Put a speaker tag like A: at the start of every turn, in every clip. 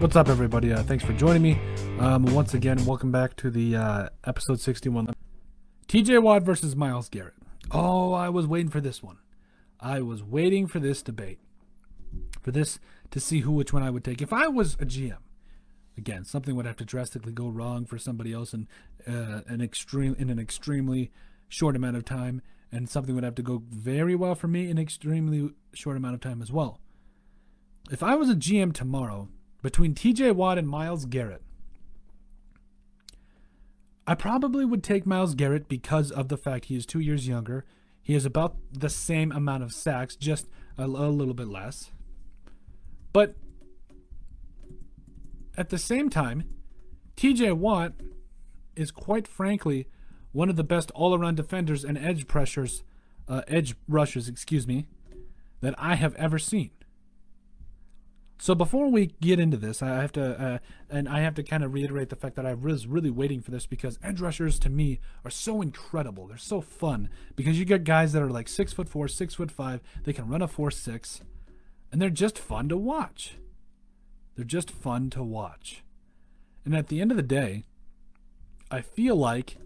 A: What's up, everybody? Thanks for joining me. Once again, welcome back to the episode 61. TJ Watt versus Myles Garrett. Oh, I was waiting for this one. I was waiting for this debate. For this to see which one I would take. If I was a GM, again, something would have to drastically go wrong for somebody else in an extremely short amount of time, and something would have to go very well for me in an extremely short amount of time as well. If I was a GM tomorrow, between TJ Watt and Myles Garrett, I probably would take Myles Garrett because of the fact he is 2 years younger. He has about the same amount of sacks, just a little bit less. But at the same time, TJ Watt is quite frankly one of the best all-around defenders and edge rushers, that I have ever seen. So before we get into this, I have to kind of reiterate the fact that I was really waiting for this, because edge rushers to me are so incredible. They're so fun because you get guys that are like 6'4", 6'5". They can run a 4.6, and they're just fun to watch. They're just fun to watch. And at the end of the day, I feel like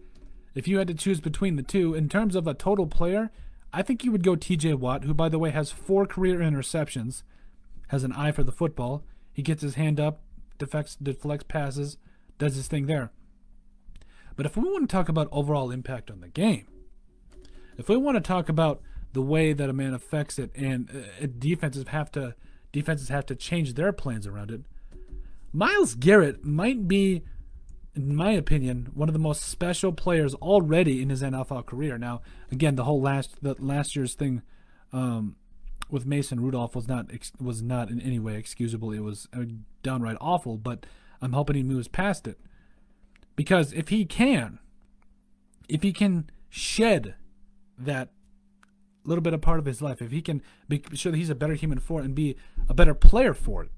A: if you had to choose between the two in terms of a total player, I think you would go TJ Watt, who, by the way, has 4 career interceptions. Has an eye for the football. He gets his hand up, deflects passes, does his thing there. But if we want to talk about overall impact on the game, if we want to talk about the way that a man affects it, and defenses have to change their plans around it, Myles Garrett might be, in my opinion, one of the most special players already in his NFL career. Now, again, the last year's thing with Mason Rudolph was not in any way excusable. It was downright awful, but I'm hoping he moves past it, because if he can shed that little bit of part of his life, if he can show that he's a better human for it and be a better player for it,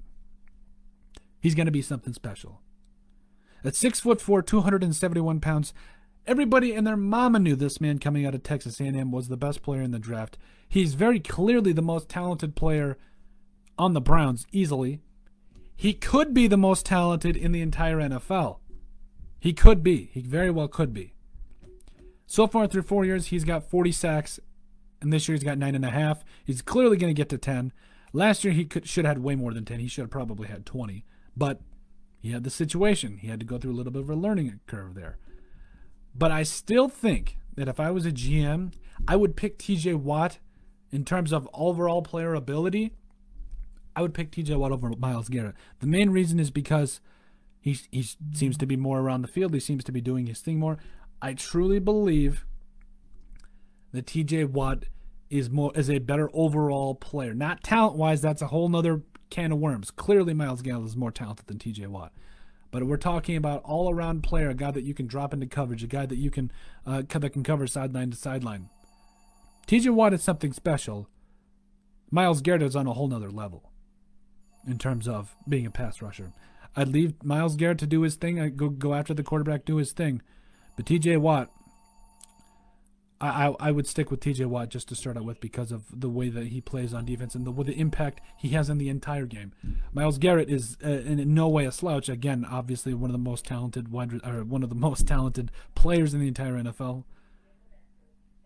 A: he's going to be something special. At 6'4", 271 pounds, everybody and their mama knew this man coming out of Texas A&M was the best player in the draft. He's very clearly the most talented player on the Browns, easily. He could be the most talented in the entire NFL. He could be. He very well could be. So far through 4 years, he's got 40 sacks, and this year he's got 9.5. He's clearly going to get to 10. Last year he should have had way more than 10. He should have probably had 20. But he had the situation. He had to go through a little bit of a learning curve there. But I still think that if I was a GM, I would pick TJ Watt. In terms of overall player ability, I would pick TJ Watt over Myles Garrett. The main reason is because he seems to be more around the field. He seems to be doing his thing more. I truly believe that TJ Watt is a better overall player. Not talent-wise, that's a whole nother can of worms. Clearly, Myles Garrett is more talented than TJ Watt. But we're talking about all-around player, a guy that you can drop into coverage, a guy that you can that can cover sideline to sideline. TJ Watt is something special. Myles Garrett is on a whole nother level in terms of being a pass rusher. I'd leave Myles Garrett to do his thing. I'd go after the quarterback, do his thing. But TJ Watt, I would stick with TJ Watt just to start out with, because of the way that he plays on defense and the impact he has in the entire game. Myles Garrett is in no way a slouch. Again, obviously one of the most talented players in the entire NFL.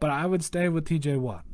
A: But I would stay with TJ Watt.